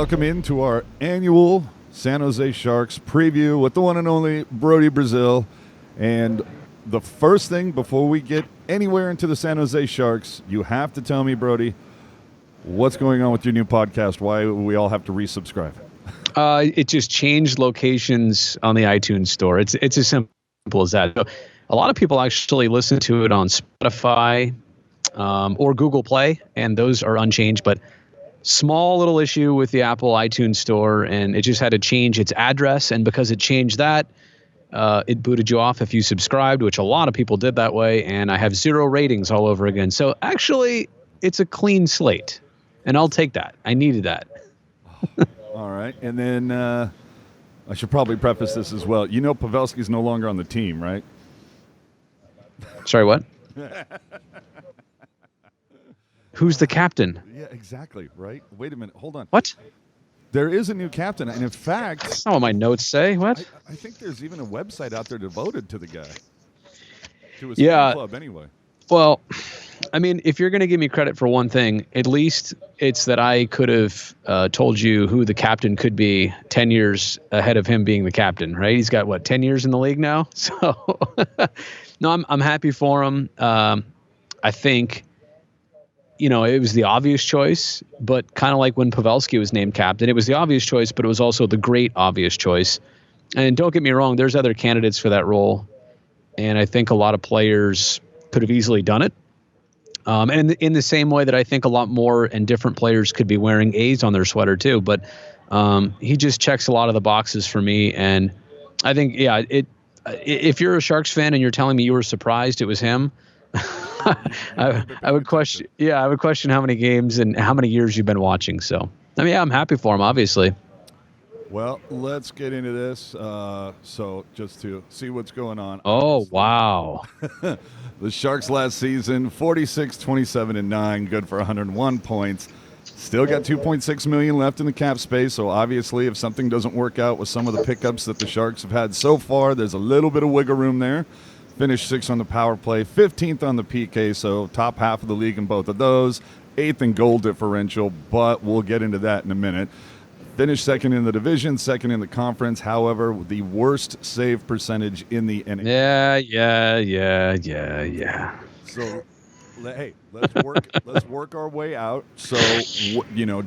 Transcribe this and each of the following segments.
welcome into our annual San Jose Sharks preview with the one and only Brodie Brazil. And the first thing before we get anywhere into the San Jose Sharks, you have to tell me, Brodie, what's going on with your new podcast? Why we all have to resubscribe? It just changed locations on the iTunes store. It's as simple as that. So a lot of people actually listen to it on Spotify or Google Play, and those are unchanged. But small little issue with the Apple iTunes store, and it just had to change its address. And because it changed that, it booted you off if you subscribed, which a lot of people did that way. And I have 0 ratings all over again. So actually, it's a clean slate, and I'll take that. I needed that. All right. And then I should probably preface this as well. You know Pavelski's no longer on the team, right? Sorry, what? Who's the captain? Yeah, exactly, right? Wait a minute. Hold on. What? There is a new captain. And in fact... That's not what my notes say. What? I think there's even a website out there devoted to the guy. To his fan club, anyway. Well, I mean, if you're going to give me credit for one thing, at least it's that I could have told you who the captain could be 10 years ahead of him being the captain, right? He's got, 10 years in the league now? So, no, I'm happy for him. I think... it was the obvious choice, but kind of like when Pavelski was named captain, it was the obvious choice, but it was also the great obvious choice. And don't get me wrong, there's other candidates for that role. And I think a lot of players could have easily done it. And in the same way that I think a lot more and different players could be wearing A's on their sweater too. But he just checks a lot of the boxes for me. And I think, if you're a Sharks fan and you're telling me you were surprised it was him, I would question. Yeah, I would question how many games and how many years you've been watching. So, I'm happy for him, obviously. Well, let's get into this. So, just to see what's going on. Oh, wow. The Sharks last season, 46, 27, and 9, good for 101 points. Still got $2.6 million left in the cap space. So, obviously, if something doesn't work out with some of the pickups that the Sharks have had so far, there's a little bit of wiggle room there. Finished 6th on the power play, 15th on the PK, so top half of the league in both of those. 8th in goal differential, but we'll get into that in a minute. Finished 2nd in the division, 2nd in the conference. However, the worst save percentage in the NHL. Yeah. So, hey, let's work our way out. So,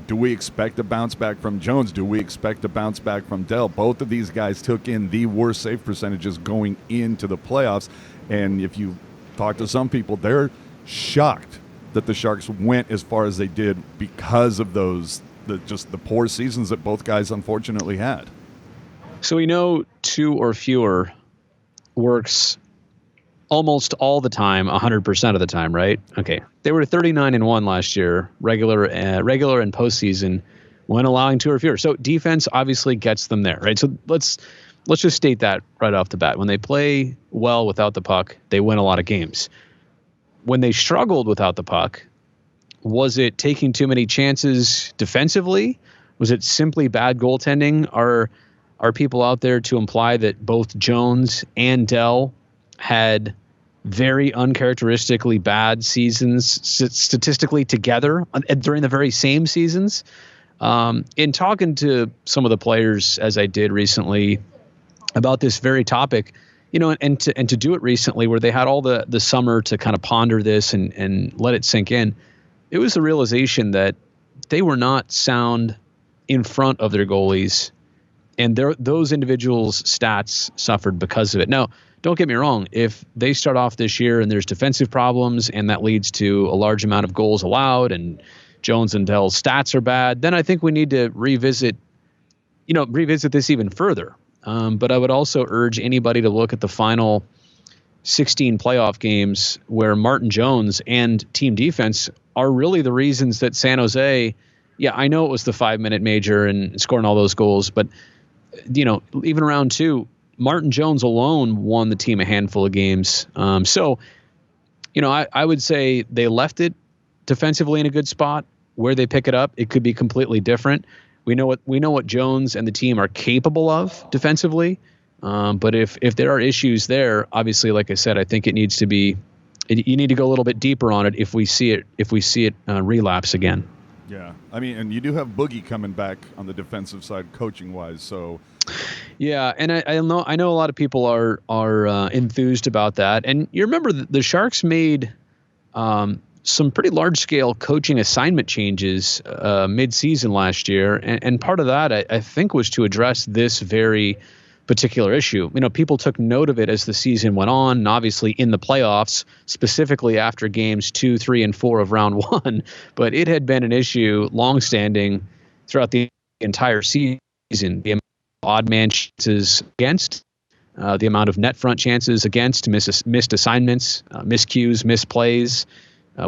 do we expect a bounce back from Jones? Do we expect a bounce back from Dell? Both of these guys took in the worst save percentages going into the playoffs. And if you talk to some people, they're shocked that the Sharks went as far as they did because of the poor seasons that both guys unfortunately had. So we know 2 or fewer works almost all the time, 100% of the time, right? Okay. They were 39-1 last year, regular and postseason, when allowing 2 or fewer. So defense obviously gets them there, right? So let's just state that right off the bat. When they play well without the puck, they win a lot of games. When they struggled without the puck, was it taking too many chances defensively? Was it simply bad goaltending? Are people out there to imply that both Jones and Dell had very uncharacteristically bad seasons statistically together during the very same seasons? In talking to some of the players, as I did recently, about this very topic, and to do it recently where they had all the summer to kind of ponder this and let it sink in, it was the realization that they were not sound in front of their goalies, and those individuals' stats suffered because of it. Now, don't get me wrong. If they start off this year and there's defensive problems and that leads to a large amount of goals allowed and Jones and Dell's stats are bad, then I think we need to revisit this even further. But I would also urge anybody to look at the final 16 playoff games where Martin Jones and team defense are really the reasons that San Jose, I know it was the 5-minute major and scoring all those goals, but even round 2, Martin Jones alone won the team a handful of games. So, I would say they left it defensively in a good spot. Where they pick it up, it could be completely different. We know what Jones and the team are capable of defensively. But if there are issues there, obviously, like I said, I think it needs to be. You need to go a little bit deeper on it if we see it relapse again. Yeah, I mean, and you do have Boogie coming back on the defensive side, coaching wise. So, Yeah, and I know a lot of people are enthused about that. And you remember the Sharks made some pretty large scale coaching assignment changes mid-season last year, and part of that I think was to address this very particular issue. You know, people took note of it as the season went on, and obviously in the playoffs, specifically after games 2, 3, and 4 of round 1. But it had been an issue longstanding throughout the entire season. The amount of odd man chances against, the amount of net front chances against, missed assignments, miscues, misplays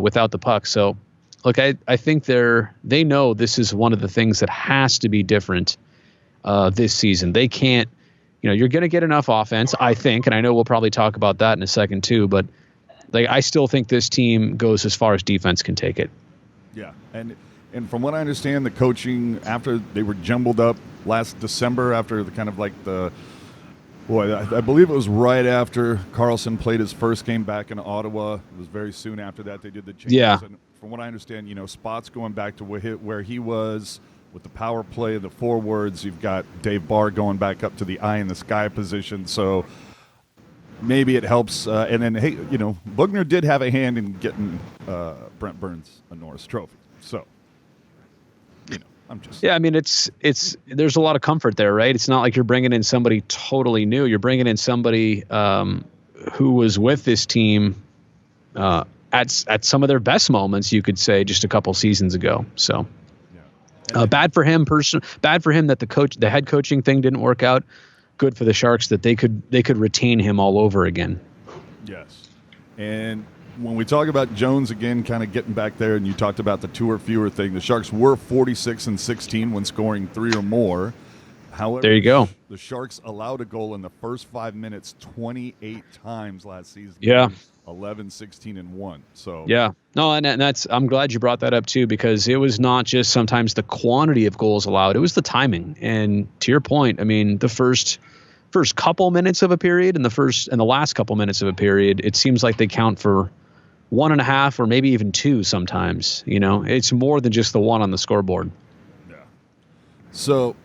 without the puck. So, look, I think they know this is one of the things that has to be different this season. They can't. You're going to get enough offense, I think, and I know we'll probably talk about that in a second too, but I still think this team goes as far as defense can take it. Yeah, and from what I understand, the coaching, after they were jumbled up last December, after the kind of like I believe it was right after Carlson played his first game back in Ottawa. It was very soon after that they did the changes. Yeah. And from what I understand, Spots going back to where he was with the power play, the forwards. You've got Dave Barr going back up to the eye in the sky position. So maybe it helps. And then, hey, Bugner did have a hand in getting Brent Burns a Norris Trophy. So, I'm just. Yeah, I mean, it's there's a lot of comfort there, right? It's not like you're bringing in somebody totally new. You're bringing in somebody who was with this team at some of their best moments, you could say, just a couple seasons ago. So. Bad for him bad for him that the head coaching thing didn't work out. Good for the Sharks that they could retain him all over again. Yes. And when we talk about Jones again, kind of getting back there, and you talked about the 2 or fewer thing, the Sharks were 46-16 when scoring 3 or more. However, there you go. The Sharks allowed a goal in the first 5 minutes 28 times last season. Yeah. 11, 16, and 1. So yeah, no, and that's I'm glad you brought that up too, because it was not just sometimes the quantity of goals allowed; it was the timing. And to your point, I mean, the first couple minutes of a period and the last couple minutes of a period, it seems like they count for 1.5 or maybe even 2 sometimes. It's more than just the 1 on the scoreboard. Yeah. So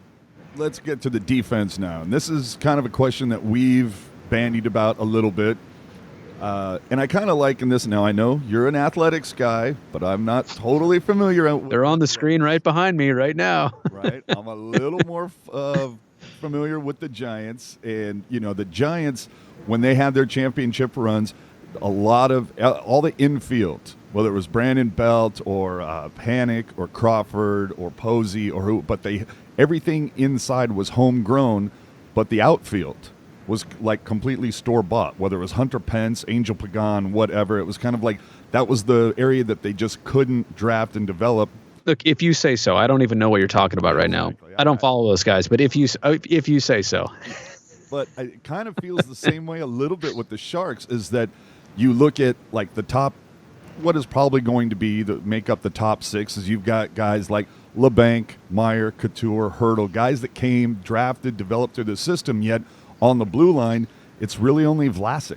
let's get to the defense now, and this is kind of a question that we've bandied about a little bit. And I kind of liken this. Now, I know you're an athletics guy, but I'm not totally familiar. They're on the screen right behind me right now. Right. I'm a little more familiar with the Giants. And, the Giants, when they had their championship runs, a lot of all the infield, whether it was Brandon Belt or Panic or Crawford or Posey or who, but everything inside was homegrown, but the outfield was like completely store-bought, whether it was Hunter Pence, Angel Pagan, whatever. It was kind of like that was the area that they just couldn't draft and develop. Look, if you say so. I don't even know what you're talking about right now. I don't follow those guys, but if you say so. But it kind of feels the same way a little bit with the Sharks, is that you look at like the top, what is probably going to be make up the top 6, is you've got guys like LeBanc, Meyer, Couture, Hurdle, guys that came, drafted, developed through the system, yet on the blue line, it's really only Vlasic.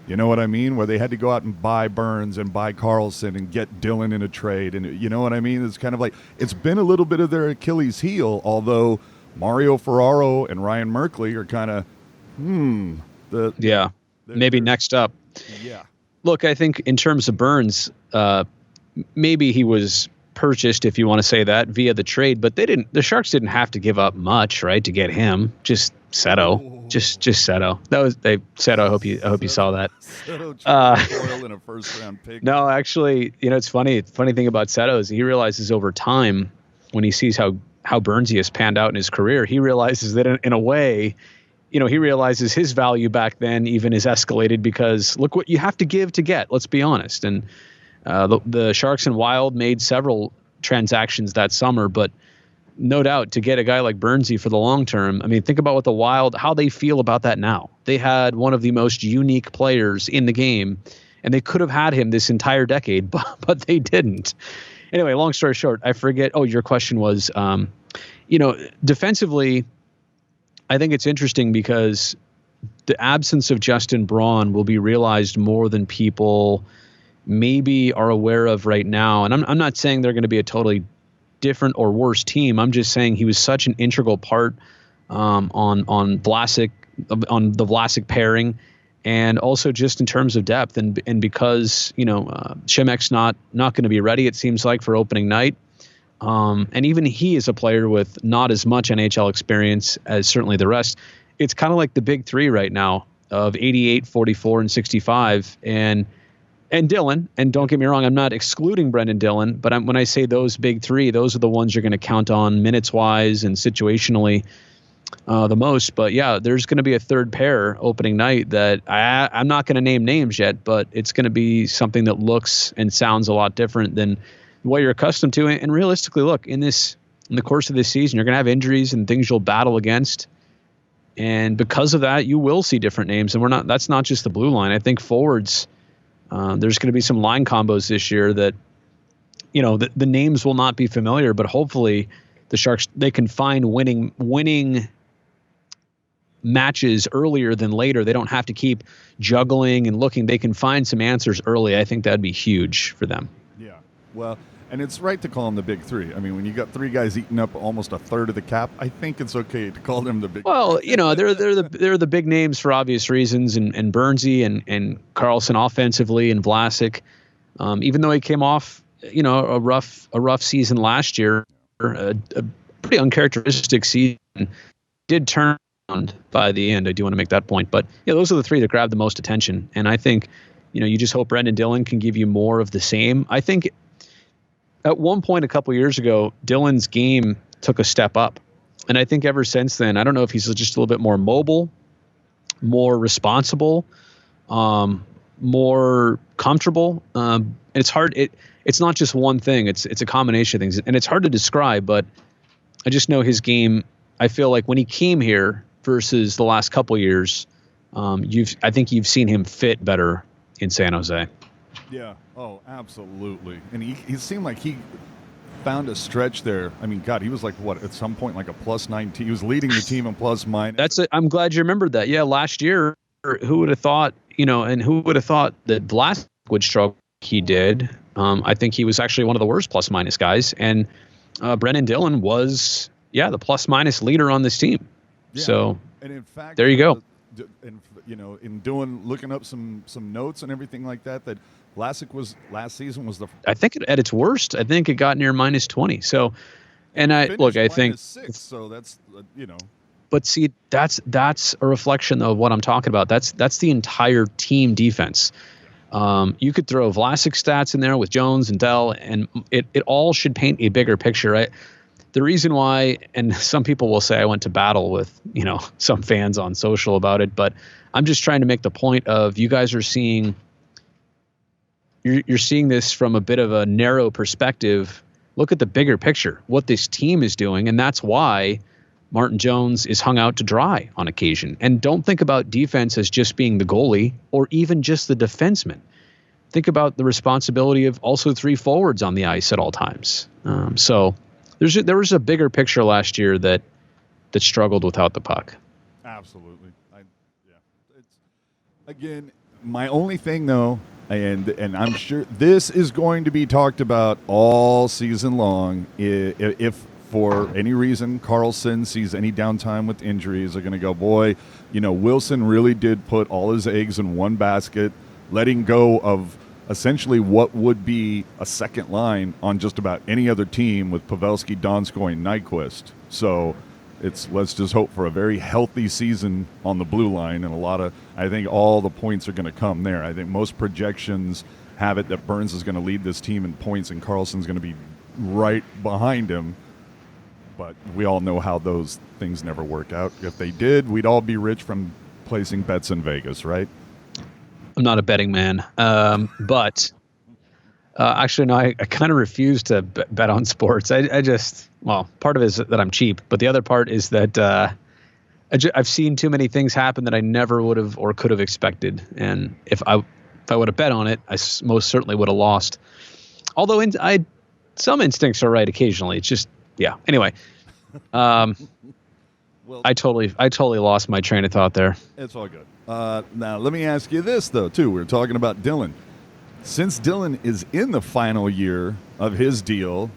You know what I mean? Where they had to go out and buy Burns and buy Carlson and get Dylan in a trade. And you know what I mean? It's kind of like it's been a little bit of their Achilles heel, although Mario Ferraro and Ryan Merkley are kind of, maybe next up. Yeah. Look, I think in terms of Burns, maybe he was purchased, if you want to say that, via the trade, but the Sharks didn't have to give up much, right, to get him. Just Seto. Just Seto. Seto, I hope you saw that. Seto in a first round pick. No, actually, it's funny. The funny thing about Seto is he realizes over time, when he sees how Burnsy has panned out in his career, he realizes that in a way, he realizes his value back then even is escalated, because look what you have to give to get. Let's be honest. And the Sharks and Wild made several transactions that summer, but no doubt to get a guy like Burnsy for the long term. I mean, think about what the Wild, how they feel about that now. They had one of the most unique players in the game, and they could have had him this entire decade, but they didn't. Anyway, long story short, I forget. Oh, your question was, defensively, I think it's interesting because the absence of Justin Braun will be realized more than people maybe are aware of right now. And I'm not saying they're going to be a totally different or worse team. I'm just saying he was such an integral part on Vlasic, on the Vlasic pairing, and also just in terms of depth. And because, Šimek's not going to be ready, it seems like, for opening night. And even he is a player with not as much NHL experience as certainly the rest. It's kind of like the big three right now of 88, 44, and 65. And Dylan, and don't get me wrong, I'm not excluding Brendan Dillon, but when I say those big three, those are the ones you're going to count on minutes-wise and situationally the most. But yeah, there's going to be a third pair opening night that I'm not going to name names yet, but it's going to be something that looks and sounds a lot different than what you're accustomed to. And realistically, look, in the course of this season, you're going to have injuries and things you'll battle against. And because of that, you will see different names. And that's not just the blue line. I think forwards, there's going to be some line combos this year that, the names will not be familiar, but hopefully the Sharks, they can find winning matches earlier than later. They don't have to keep juggling and looking. They can find some answers early. I think that'd be huge for them. Yeah. Well, and it's right to call them the big three. I mean, when you got three guys eating up almost a third of the cap, I think it's okay to call them the big. Well, they're the big names for obvious reasons, and Bernsey and Carlson offensively, and Vlasic, even though he came off a rough season last year, a pretty uncharacteristic season, did turn around by the end. I do want to make that point, but those are the three that grabbed the most attention, and I think you just hope Brendan Dillon can give you more of the same. I think at one point a couple years ago, Dillon's game took a step up. And I think ever since then, I don't know if he's just a little bit more mobile, more responsible, more comfortable. And it's hard. It's not just one thing. It's a combination of things. And it's hard to describe, but I just know his game. I feel like when he came here versus the last couple years, I think you've seen him fit better in San Jose. Yeah. Oh, absolutely. And he seemed like he found a stretch there. I mean, God, he was like, at some point, like a plus 19. He was leading the team in plus minus. I'm glad you remembered that. Yeah, last year, who would have thought, and who would have thought that Vlasic would struggle? He did. I think he was actually one of the worst plus minus guys. And Brendan Dillon was, the plus minus leader on this team. Yeah. So, and in fact, there you go. And in looking up some notes and everything like that Vlasic was last season was I think at its worst, I think it got near minus 20. So, and I think 6, so that's But see, that's a reflection of what I'm talking about. That's the entire team defense. You could throw Vlasic stats in there with Jones and Dell, and it all should paint a bigger picture, right? The reason why, and some people will say I went to battle with, some fans on social about it, but I'm just trying to make the point of you guys are seeing, you're seeing this from a bit of a narrow perspective. Look at the bigger picture, what this team is doing, and that's why Martin Jones is hung out to dry on occasion. And don't think about defense as just being the goalie or even just the defenseman. Think about the responsibility of also three forwards on the ice at all times. So there was a bigger picture last year that struggled without the puck. Absolutely. It's, again, my only thing though, and I'm sure this is going to be talked about all season long, if for any reason Carlson sees any downtime with injuries, they're going to go, boy, Wilson really did put all his eggs in one basket, letting go of essentially what would be a second line on just about any other team with Pavelski, Donskoy, and Nyquist. So let's just hope for a very healthy season on the blue line, and I think all the points are going to come there. I think most projections have it that Burns is going to lead this team in points and Carlson's going to be right behind him. But we all know how those things never work out. If they did, we'd all be rich from placing bets in Vegas, right? I'm not a betting man, but actually, no, I kind of refuse to bet on sports. I just, part of it is that I'm cheap, but the other part is that I've seen too many things happen that I never would have or could have expected. And if I would have bet on it, I most certainly would have lost. Although some instincts are right occasionally. It's just, yeah. Anyway, well, I totally lost my train of thought there. It's all good. Now, let me ask you this, though, too. We're talking about Dillon. Since Dillon is in the final year of his deal,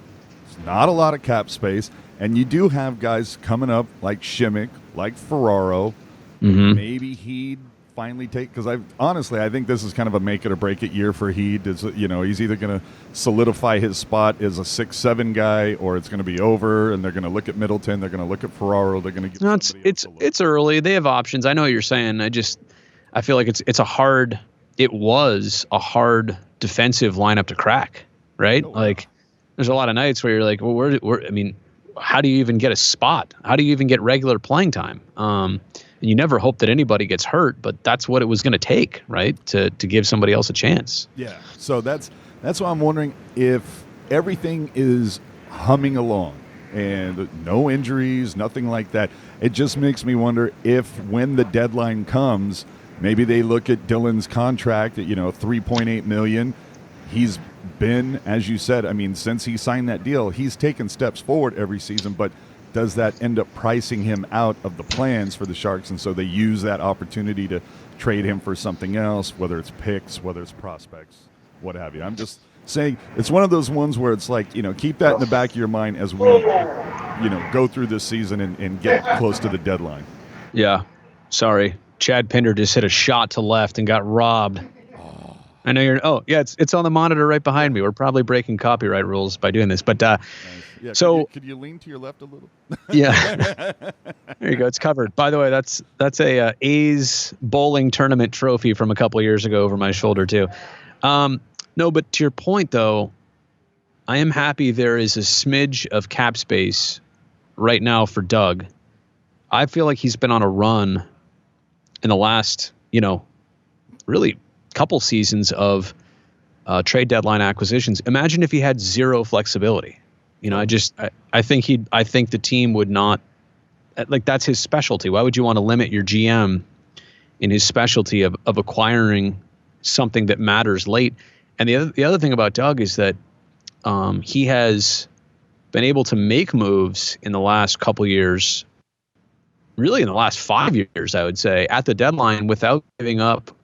There's not a lot of cap space, and you do have guys coming up like Shimmick, like Ferraro. Maybe he'd finally take, because I think this is kind of a make it or break it year for Heed. He's either going to solidify his spot as a 6-7 guy, or it's going to be over, and they're going to look at Middleton, they're going to look at Ferraro, they're going to get it's early. They have options. I know what you're saying. I feel like it was a hard defensive lineup to crack, right? Like there's a lot of nights where you're like, well, how do you even get a spot? How do you even get regular playing time? And you never hope that anybody gets hurt, but that's what it was going to take, right? To give somebody else a chance. Yeah. So that's why I'm wondering if everything is humming along and no injuries, nothing like that. It just makes me wonder if when the deadline comes, maybe they look at Dylan's contract at, $3.8 million. He's been, as you said, since he signed that deal, he's taken steps forward every season, but does that end up pricing him out of the plans for the Sharks? And so they use that opportunity to trade him for something else, whether it's picks, whether it's prospects, what have you. I'm just saying it's one of those ones where it's like, keep that in the back of your mind as we, go through this season and get close to the deadline. Yeah. Sorry. Chad Pinder just hit a shot to left and got robbed. I know it's on the monitor right behind me. We're probably breaking copyright rules by doing this, but nice. Yeah, so could you lean to your left a little? Yeah. There you go. It's covered. By the way, that's a A's bowling tournament trophy from a couple of years ago over my shoulder too. No, but to your point though, I am happy there is a smidge of cap space right now for Doug. I feel like he's been on a run in the last, really couple seasons of trade deadline acquisitions. Imagine if he had zero flexibility. I think the team would not, like, that's his specialty. Why would you want to limit your GM in his specialty of acquiring something that matters late? And the other thing about Doug is that he has been able to make moves in the last couple years, really in the last 5 years, I would say, at the deadline without giving up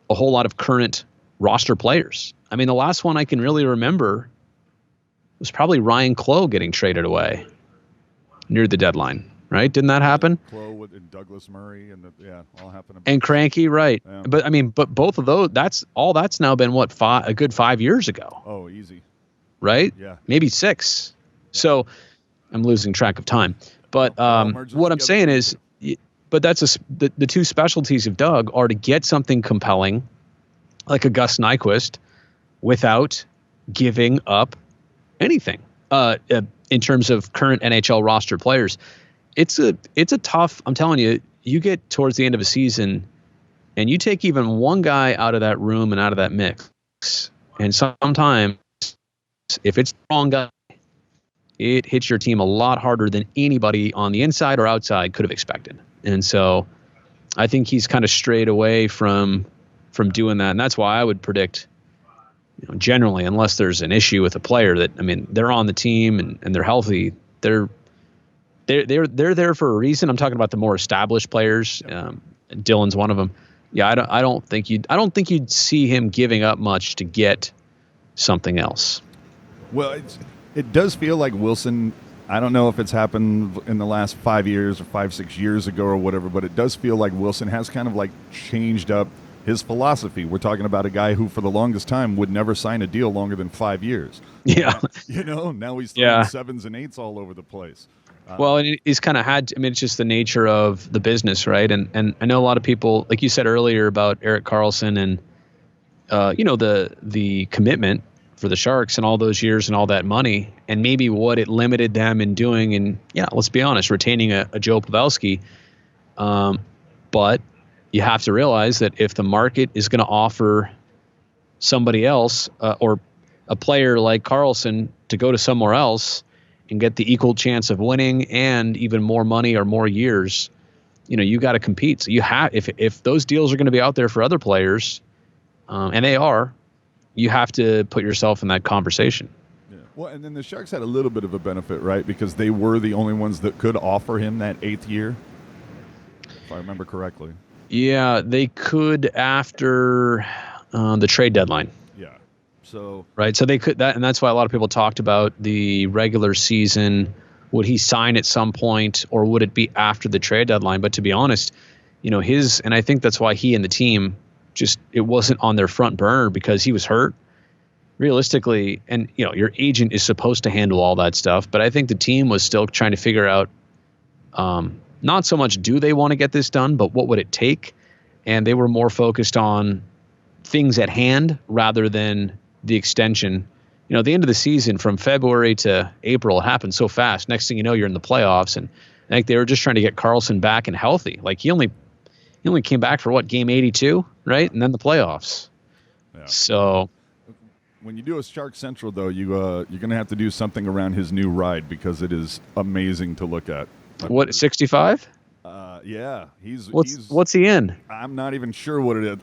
a whole lot of current roster players. The last one I can really remember was probably Ryan Clough getting traded away near the deadline, right? Didn't that happen? Clough and Douglas Murray all happened. And Cranky, right? Yeah. But both of those, that's now been a good 5 years ago. Oh, easy. Right? Yeah. Maybe 6. Yeah. So I'm losing track of time. But what I'm saying is, but that's the two specialties of Doug are to get something compelling, like a Gus Nyquist, without giving up anything in terms of current NHL roster players. It's a tough, I'm telling you, you get towards the end of a season and you take even one guy out of that room and out of that mix. And sometimes if it's the wrong guy, it hits your team a lot harder than anybody on the inside or outside could have expected. And so I think he's kind of strayed away from doing that. And that's why I would predict, generally, unless there's an issue with a player that, they're on the team and they're healthy, they're there for a reason. I'm talking about the more established players. Dylan's one of them. Yeah, I don't think you'd see him giving up much to get something else. Well, it does feel like Wilson. I don't know if it's happened in the last 5 years or 5-6 years ago or whatever, but it does feel like Wilson has kind of like changed up his philosophy. We're talking about a guy who for the longest time would never sign a deal longer than 5 years. Yeah. Now he's throwing 7s and 8s all over the place. Well, and he's kind of had, it's just the nature of the business, right? And I know a lot of people, like you said earlier about Erik Carlson and, the commitment for the Sharks and all those years and all that money and maybe what it limited them in doing. And let's be honest, retaining a Joe Pavelski. But you have to realize that if the market is going to offer somebody else or a player like Carlson to go to somewhere else and get the equal chance of winning and even more money or more years, you got to compete. So you have, if those deals are going to be out there for other players, and they are, you have to put yourself in that conversation. Yeah. Well, and then the Sharks had a little bit of a benefit, right? Because they were the only ones that could offer him that 8th year, if I remember correctly. Yeah, they could after the trade deadline. Yeah. So right. So they could that, and that's why a lot of people talked about the regular season. Would he sign at some point, or would it be after the trade deadline? But to be honest, and I think that's why he and the team it wasn't on their front burner because he was hurt. Realistically, and your agent is supposed to handle all that stuff, but I think the team was still trying to figure out not so much do they want to get this done, but what would it take? And they were more focused on things at hand rather than the extension. The end of the season from February to April, it happened so fast. Next thing you know, you're in the playoffs, and I think they were just trying to get Carlson back and healthy. Like he only came back for game 82, right? And then the playoffs. Yeah. So when you do a Shark Central, though, you're going to have to do something around his new ride because it is amazing to look at. What, 65? Yeah, what's he in? I'm not even sure what it is.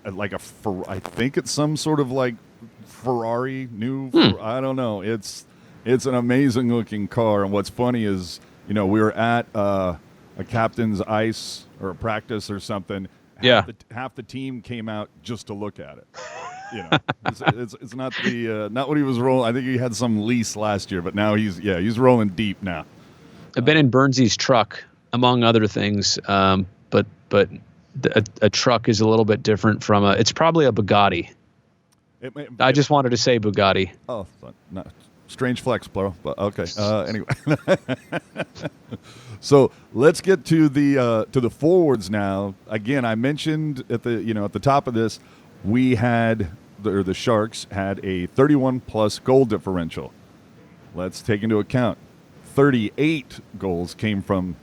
I think it's some sort of like Ferrari new. I don't know. It's an amazing looking car. And what's funny is we were at a captain's ice or a practice or something. Half the team came out just to look at it. It's not not what he was rolling. I think he had some lease last year, but now he's rolling deep now. I've been in Burnsy's truck, among other things, but a truck is a little bit different from it's probably a Bugatti. I just wanted to say Bugatti. Oh, no, strange flex, bro. But okay. Anyway, so let's get to the forwards now. Again, I mentioned at the top of this, we had the Sharks had a 31+ goal differential. Let's take into account 38 goals came from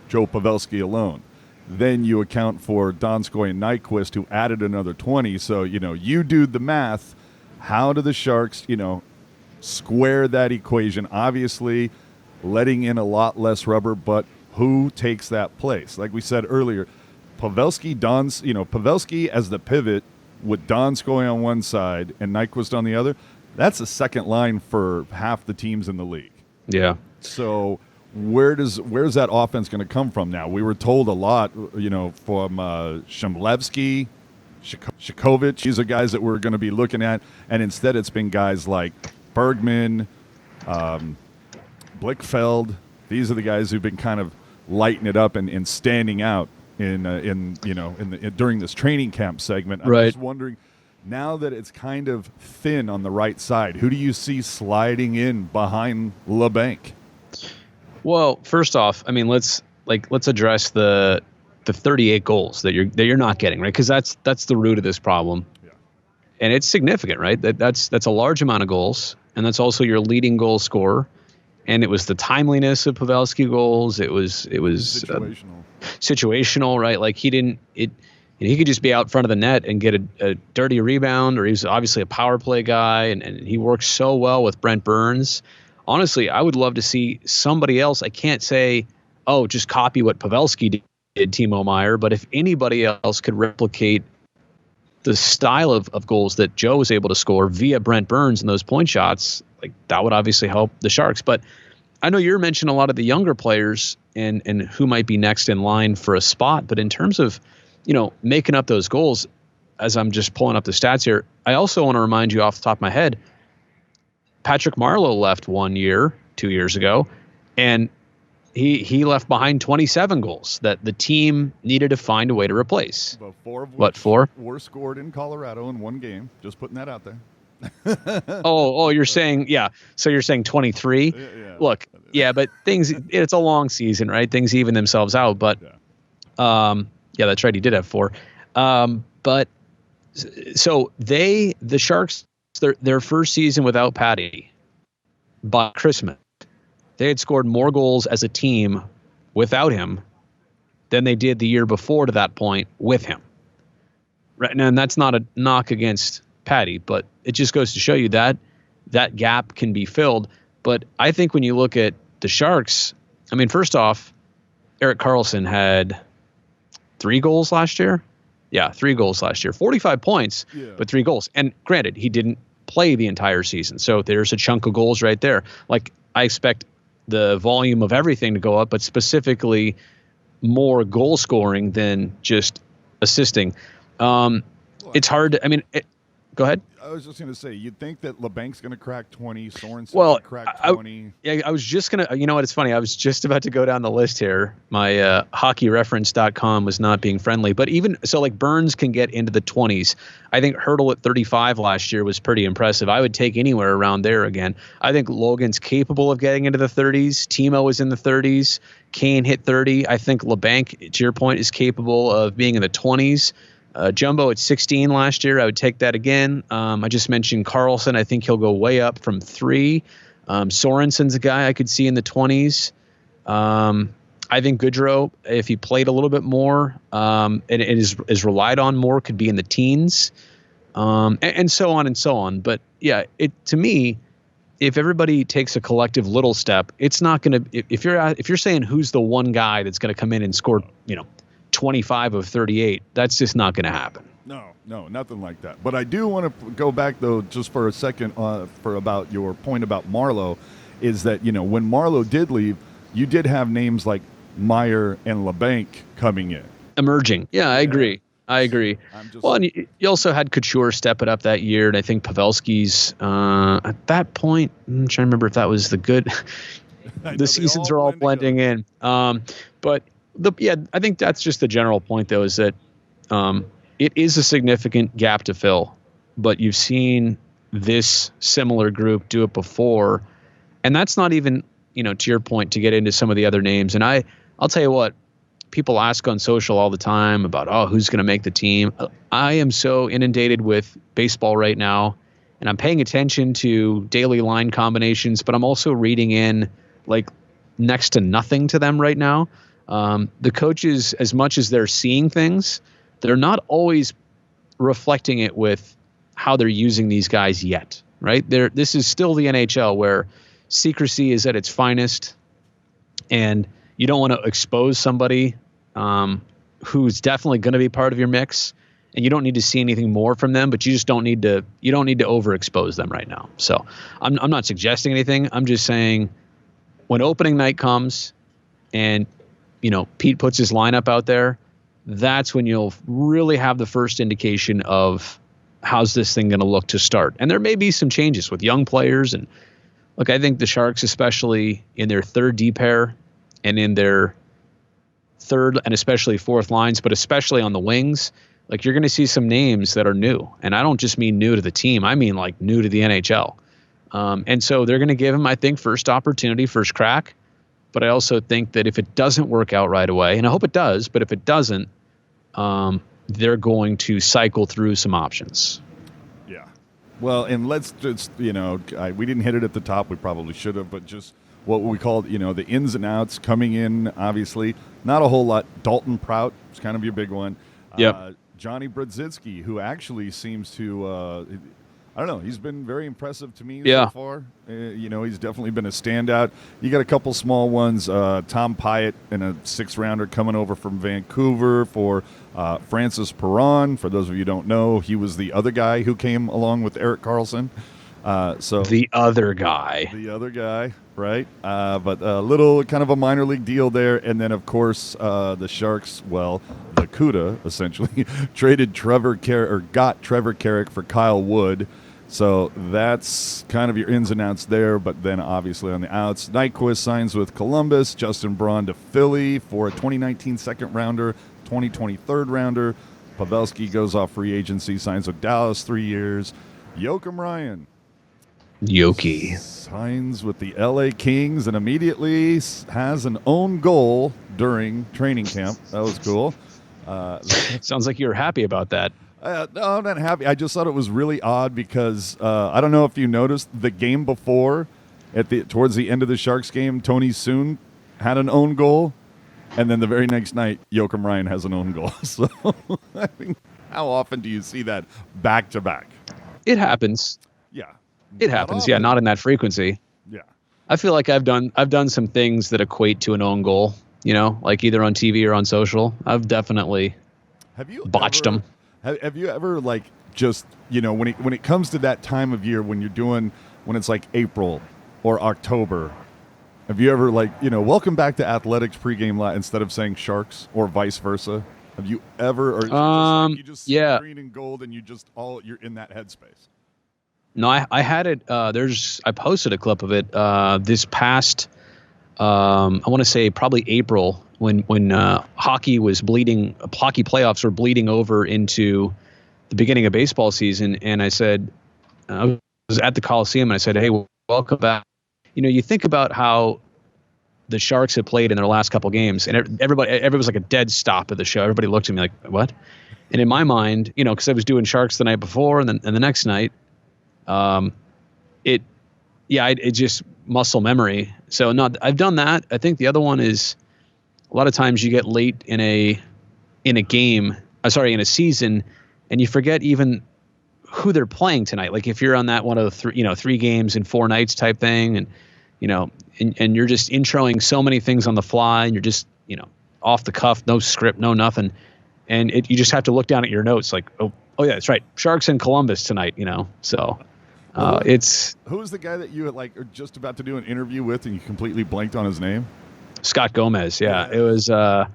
Joe Pavelski alone. Then you account for Donskoy and Nyquist, who added another 20. So, you do the math. How do the Sharks, square that equation? Obviously, letting in a lot less rubber, but who takes that place? Like we said earlier, Pavelski as the pivot with Donskoy on one side and Nyquist on the other, that's a second line for half the teams in the league. Yeah. So where's that offense going to come from now? We were told a lot, from Shamlevsky, Shikovic. These are guys that we're going to be looking at, and instead it's been guys like Bergman, Blickfeld. These are the guys who've been kind of lighting it up and standing out during this training camp segment. I'm just wondering, now that it's kind of thin on the right side, who do you see sliding in behind LeBanc? Well, first off, I mean, let's address the 38 goals that you're not getting, right? Because that's the root of this problem, and it's significant, right? That's a large amount of goals, and that's also your leading goal scorer. And it was the timeliness of Pavelski goals. It was situational, right? Like he could just be out front of the net and get a dirty rebound, or he's obviously a power play guy, and he works so well with Brent Burns. Honestly, I would love to see somebody else. I can't say, just copy what Pavelski did, Timo Meier, but if anybody else could replicate the style of goals that Joe was able to score via Brent Burns and those point shots, like that would obviously help the Sharks. But I know you're mentioning a lot of the younger players and who might be next in line for a spot, but in terms of making up those goals, as I'm just pulling up the stats here, I also want to remind you off the top of my head, Patrick Marleau left 2 years ago, and he left behind 27 goals that the team needed to find a way to replace. But four of which were scored in Colorado in one game. Just putting that out there. You're saying, yeah. So you're saying 23? Yeah. Look, yeah, but it's a long season, right? Things even themselves out. But, that's right. He did have 4. But so the Sharks, their first season without Patty, by Christmas, they had scored more goals as a team without him than they did the year before to that point with him. Right, and that's not a knock against Patty, but it just goes to show you that gap can be filled. But I think when you look at the Sharks, I mean, first off, Erik Carlson had 3 goals last year. Yeah, 3 goals last year. 45 points, but 3 goals. And granted, he didn't play the entire season, so there's a chunk of goals right there. Like, I expect the volume of everything to go up, but specifically more goal scoring than just assisting. It's hard to, Go ahead. I was just going to say, you'd think that LeBank's going to crack 20, Sorensen's Well, going to crack 20. Yeah, I was just going to, you know what, it's funny. I was just about to go down the list here. My hockeyreference.com was not being friendly. But even, so like Burns can get into the 20s. I think Hurdle at 35 last year was pretty impressive. I would take anywhere around there again. I think Logan's capable of getting into the 30s. Timo is in the 30s. Kane hit 30. I think LeBanc, to your point, is capable of being in the 20s. Jumbo at 16 last year, I would take that again. I just mentioned Carlson. I think he'll go way up from 3. Sorensen's a guy I could see in the 20s. I think Goodrow, if he played a little bit more and is relied on more, could be in the teens, and so on and so on. But yeah, to me, if everybody takes a collective little step, it's not going to. If you're saying who's the one guy that's going to come in and score, 25 of 38, that's just not going to happen. No, nothing like that. But I do want to go back, though, just for a second for about your point about Marleau, is that, when Marleau did leave, you did have names like Meyer and LeBanc coming in. Emerging. Yeah, I agree. Well, and you also had Couture step it up that year, and I think Pavelski's at that point, I'm trying to remember if that was the good. The seasons are all blending in. But I think that's just the general point, though, is that it is a significant gap to fill, but you've seen this similar group do it before, and that's not even, to your point, to get into some of the other names. And I'll tell you what, people ask on social all the time about, who's going to make the team. I am so inundated with baseball right now, and I'm paying attention to daily line combinations, but I'm also reading in like next to nothing to them right now. The coaches, as much as they're seeing things, they're not always reflecting it with how they're using these guys yet, right? This is still the NHL where secrecy is at its finest, and you don't want to expose somebody who's definitely going to be part of your mix, and you don't need to see anything more from them, but you just don't need to overexpose them right now. So I'm not suggesting anything. I'm just saying when opening night comes and Pete puts his lineup out there, that's when you'll really have the first indication of how's this thing going to look to start. And there may be some changes with young players. And look, I think the Sharks, especially in their third D pair and in their third and especially fourth lines, but especially on the wings, like you're going to see some names that are new. And I don't just mean new to the team. I mean like new to the NHL. And so they're going to give him, I think, first opportunity, first crack. But I also think that if it doesn't work out right away, and I hope it does, but if it doesn't, they're going to cycle through some options. Yeah. Well, and let's just, we didn't hit it at the top. We probably should have, but just what we called, the ins and outs coming in, obviously. Not a whole lot. Dalton Prout is kind of your big one. Yep. Johnny Brzezinski, who actually seems to, I don't know, he's been very impressive to me so far. He's definitely been a standout. You got a couple small ones. Tom Pyatt in a 6th-rounder coming over from Vancouver for Francis Perron. For those of you who don't know, he was the other guy who came along with Erik Carlson. The other guy. The other guy, right? But a little kind of a minor league deal there. And then, of course, the Sharks, the CUDA, essentially, got Trevor Carrick for Kyle Wood. So that's kind of your ins and outs there. But then, obviously, on the outs, Nyquist signs with Columbus, Justin Braun to Philly for a 2019 second-rounder, 2020 third-rounder. Pavelski goes off free agency, signs with Dallas 3 years. Joakim Ryan. Yoki signs with the LA Kings and immediately has an own goal during training camp. That was cool. Sounds like you're happy about that. No, I'm not happy. I just thought it was really odd because I don't know if you noticed the game before, towards the end of the Sharks game, Tony Soon had an own goal, and then the very next night, Joakim Ryan has an own goal. So, I mean, how often do you see that back to back? It happens. Yeah. It happens. Yeah, not in that frequency. Yeah. I feel like I've done some things that equate to an own goal, like either on TV or on social. I've definitely botched them. Have you ever just, when it comes to that time of year when it's like April or October, have you ever welcome back to Athletics pregame instead of saying Sharks or vice versa? Have you ever, or is it just like you just see green and gold and you're in that headspace? No, I had it. I posted a clip of it this past. I want to say probably April when hockey was bleeding. Hockey playoffs were bleeding over into the beginning of baseball season, and I said I was at the Coliseum and I said, "Hey, welcome back." You think about how the Sharks had played in their last couple games, and everybody was like a dead stop at the show. Everybody looked at me like, "What?" And in my mind, because I was doing Sharks the night before and then the next night, it just muscle memory. So no, I've done that. I think the other one is a lot of times you get late in a game, in a season, and you forget even who they're playing tonight. Like if you're on that one of the three games in 4 nights type thing, and and you're just introing so many things on the fly, and you're just off the cuff, no script, no nothing, and you just have to look down at your notes like, oh yeah, that's right, Sharks in Columbus tonight, so. Who was the guy that you are just about to do an interview with and you completely blanked on his name? Scott Gomez. Yeah. It was, that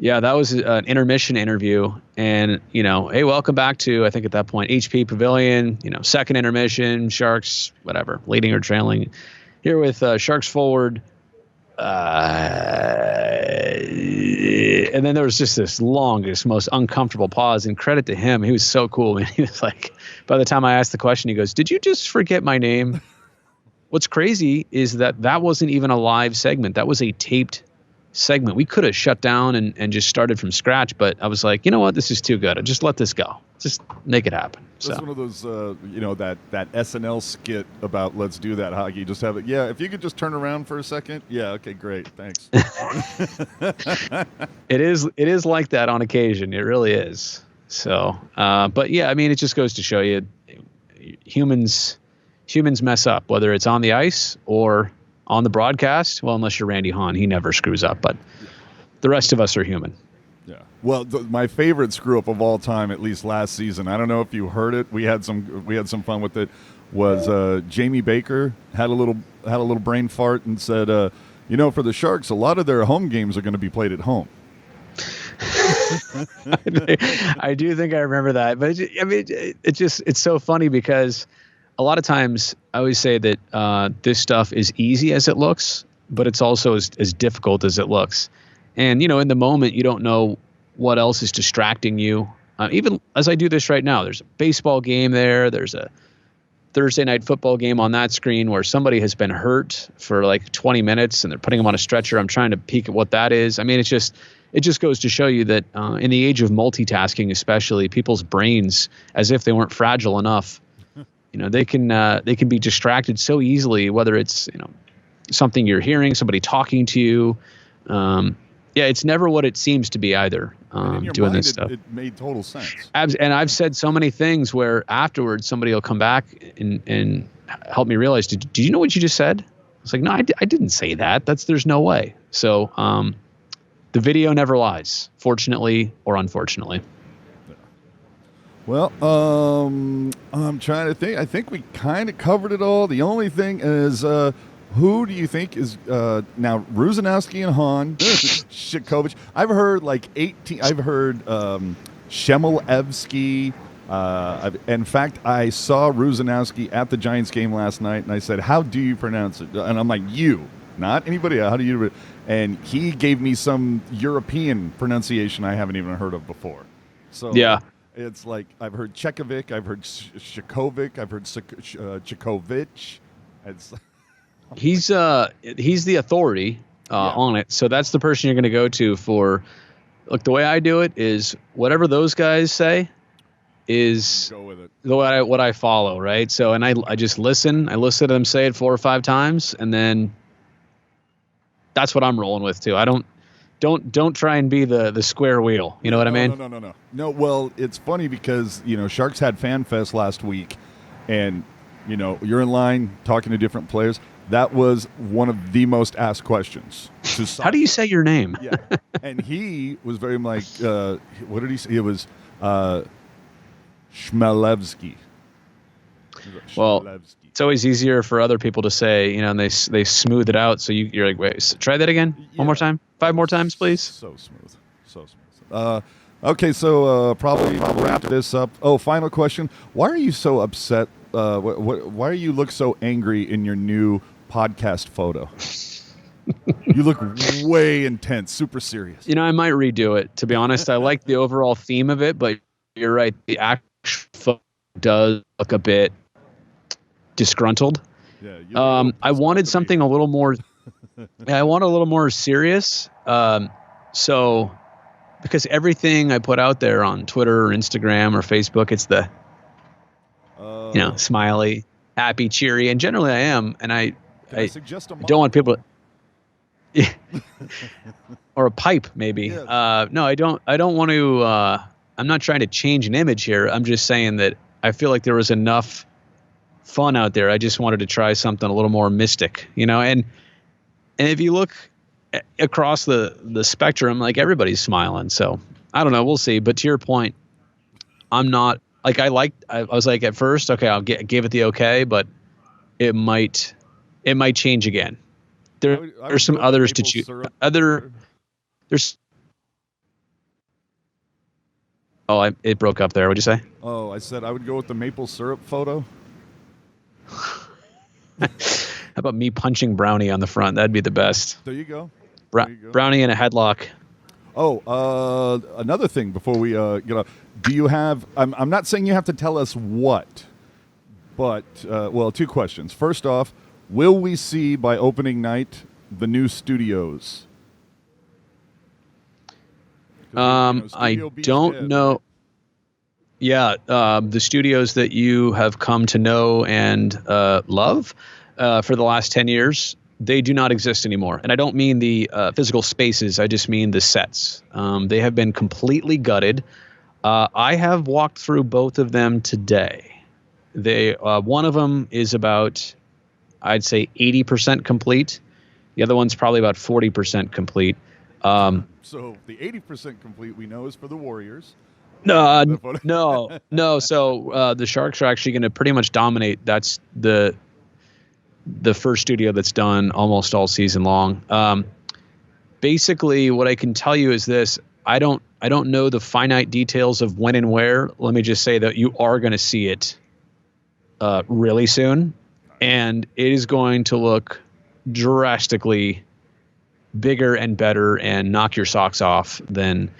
was an intermission interview, and, hey, welcome back to, I think at that point, HP Pavilion, second intermission, Sharks, whatever, leading or trailing here with Sharks forward. And then there was just this longest, most uncomfortable pause, and credit to him. He was so cool, man. He was like, by the time I asked the question, he goes, "Did you just forget my name?" What's crazy is that wasn't even a live segment. That was a taped segment. We could have shut down and just started from scratch, but I was like, you know what? This is too good. Just let this go. Just make it happen. That's one of those, that SNL skit about let's do that hockey. Just have it. Yeah, if you could just turn around for a second. Yeah, okay, great. Thanks. It is like that on occasion. It really is. So, but yeah, I mean, it just goes to show you humans mess up, whether it's on the ice or on the broadcast. Well, unless you're Randy Hahn, he never screws up, but the rest of us are human. Yeah. Well, my favorite screw up of all time, at least last season, I don't know if you heard it. We had some fun with it. Was Jamie Baker had a little brain fart and said, for the Sharks, a lot of their home games are going to be played at home. I do think I remember that, but it's so funny because a lot of times I always say that this stuff is easy as it looks, but it's also as difficult as it looks. And, in the moment, you don't know what else is distracting you. Even as I do this right now, there's a baseball game there. There's a Thursday night football game on that screen where somebody has been hurt for like 20 minutes and they're putting them on a stretcher. I'm trying to peek at what that is. I mean, it just goes to show you that in the age of multitasking, especially, people's brains, as if they weren't fragile enough, they can be distracted so easily, whether it's, something you're hearing, somebody talking to you. It's never what it seems to be either. Doing this stuff, it made total sense. And I've said so many things where afterwards somebody will come back and help me realize, did you know what you just said? It's like, no, I didn't say that. There's no way. So the video never lies, fortunately or unfortunately. Well, I'm trying to think. I think we kind of covered it all. The only thing is, who do you think is now Brzezinski and Hahn, Shikovic? I've heard like 18. I've heard Shemelevsky. In fact, I saw Brzezinski at the Giants game last night, and I said, "How do you pronounce it?" And I'm like, "You, not anybody else. How do you?" And he gave me some European pronunciation I haven't even heard of before. So yeah. It's like I've heard Chekovic, I've heard Shikovic, I've heard Chikovic. He's the authority on it, so that's the person you're going to go to for. Look, the way I do it is whatever those guys say is go with it. What I follow, right? So, and I just listen. I listen to them say it 4 or 5 times, and then that's what I'm rolling with too. I don't try and be the square wheel. You know what I mean? No, well, it's funny because, Sharks had Fan Fest last week, and, you're in line talking to different players. That was one of the most asked questions. How do you say your name? Yeah. And he was very like, what did he say? It was Shemelevsky. Well, it's always easier for other people to say, and they smooth it out. So you're like, wait, try that again? Yeah. One more time? 5 more times, please? So smooth. Okay, so probably I'll wrap this up. Oh, final question. Why are you so upset? Why are you look so angry in your new podcast photo? You look way intense, super serious. I might redo it. To be honest, I like the overall theme of it, but you're right. The actual photo does look a bit disgruntled. Yeah, I wanted something a little more. I want a little more serious. So, because everything I put out there on Twitter or Instagram or Facebook, it's the smiley, happy, cheery, and generally I am, and I don't want people to, or a pipe maybe. Yes. No, I don't want to. I'm not trying to change an image here. I'm just saying that I feel like there was enough fun out there. I just wanted to try something a little more mystic, and if you look across the spectrum, like everybody's smiling. So I don't know. We'll see. But to your point, I'm not like I was like at first, okay, I'll give it the okay, but it might change again. There's some others to choose. There's. Oh, it broke up there. What'd you say? Oh, I said I would go with the maple syrup photo. How about me punching Brownie on the front? That'd be the best. There you go. Brownie in a headlock. Oh, another thing before we do you have? I'm not saying you have to tell us what, but two questions. First off, will we see by opening night the new studios? I don't know. Yeah, the studios that you have come to know and love for the last 10 years, they do not exist anymore. And I don't mean the physical spaces. I just mean the sets. They have been completely gutted. I have walked through both of them today. One of them is about, I'd say, 80% complete. The other one's probably about 40% complete. So the 80% complete we know is for the Warriors. No. So the Sharks are actually going to pretty much dominate. That's the first studio that's done almost all season long. Basically, what I can tell you is this: I don't know the finite details of when and where. Let me just say that you are going to see it really soon, and it is going to look drastically bigger and better and knock your socks off than.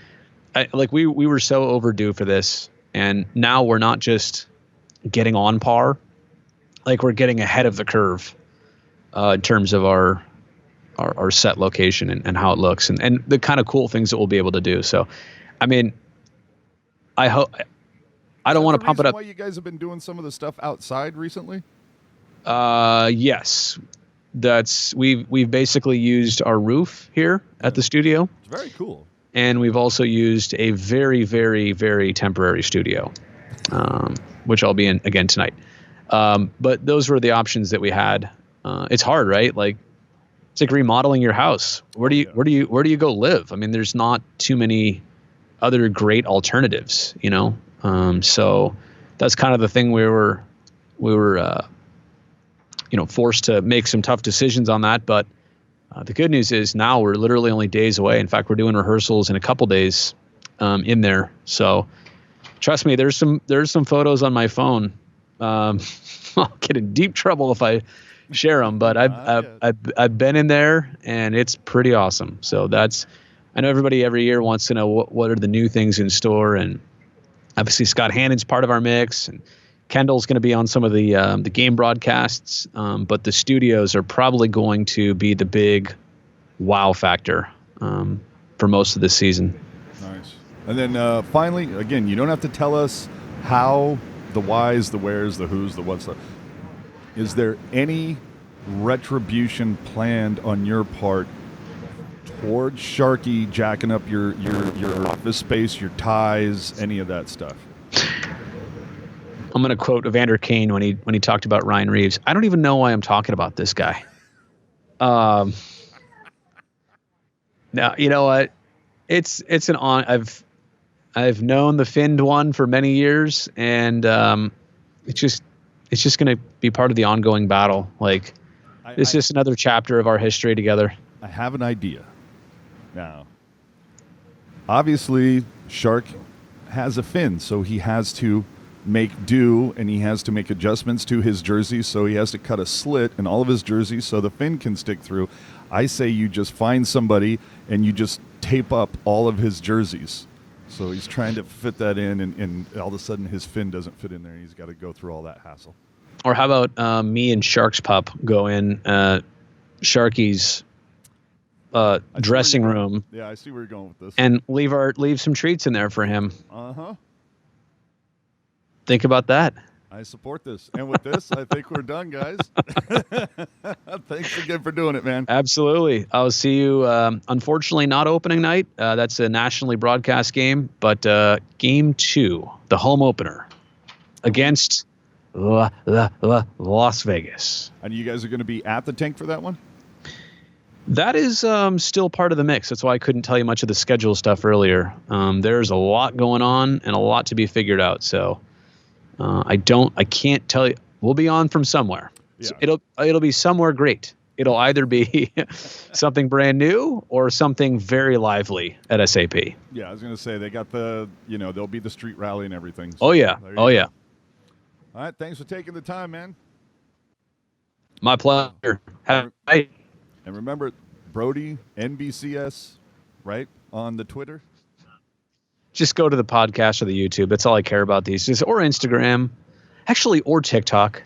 We were so overdue for this, and now we're not just getting on par, like we're getting ahead of the curve in terms of our set location and how it looks and the kind of cool things that we'll be able to do. So, I mean, I hope I don't want to pump it up. Why you guys have been doing some of the stuff outside recently? Yes, we've basically used our roof here at the studio. It's very cool. And we've also used a very, very, very temporary studio, which I'll be in again tonight. But those were the options that we had. It's hard, right? Like it's like remodeling your house. Where do you go live? I mean, there's not too many other great alternatives, So that's kind of the thing we were forced to make some tough decisions on that, but. The good news is now we're literally only days away. In fact, we're doing rehearsals in a couple days in there. So trust me, there's some photos on my phone. I'll get in deep trouble if I share them, but I've been in there and it's pretty awesome. So I know everybody every year wants to know what are the new things in store, and obviously Scott Hannon's part of our mix, and Kendall's going to be on some of the game broadcasts, but the studios are probably going to be the big wow factor for most of this season. Nice. And then finally, again, you don't have to tell us how, the whys, the wheres, the whos, the what's. Is there any retribution planned on your part towards Sharky jacking up your office space, your ties, any of that stuff? I'm going to quote Evander Kane when he talked about Ryan Reeves. I don't even know why I'm talking about this guy. Now you know what? It's an I've known the Finned one for many years, and it's just going to be part of the ongoing battle. Like this is just another chapter of our history together. I have an idea. Now, obviously Shark has a fin, so he has to make do, and he has to make adjustments to his jerseys, so he has to cut a slit in all of his jerseys so the fin can stick through. I say you just find somebody and you just tape up all of his jerseys. So he's trying to fit that in, and all of a sudden his fin doesn't fit in there, and he's got to go through all that hassle. Or how about me and Sharks Pup go in Sharky's dressing room? Yeah, I see where you're going with this. And leave some treats in there for him. Uh-huh. Think about that. I support this. And with this, I think we're done, guys. Thanks again for doing it, man. Absolutely. I'll see you, unfortunately, not opening night. That's a nationally broadcast game. But game 2, the home opener, against Las Vegas. And you guys are going to be at the tank for that one? That is still part of the mix. That's why I couldn't tell you much of the schedule stuff earlier. There's a lot going on and a lot to be figured out. So I can't tell you. We'll be on from somewhere. Yeah. So it'll be somewhere great. It'll either be something brand new or something very lively at SAP. Yeah, I was going to say they got there'll be the street rally and everything. So oh yeah. Yeah. All right. Thanks for taking the time, man. My pleasure. Have a night. And remember, Brodie, NBCS, right, on the Twitter? Just go to the podcast or the YouTube. That's all I care about these days. Or Instagram. Actually, or TikTok.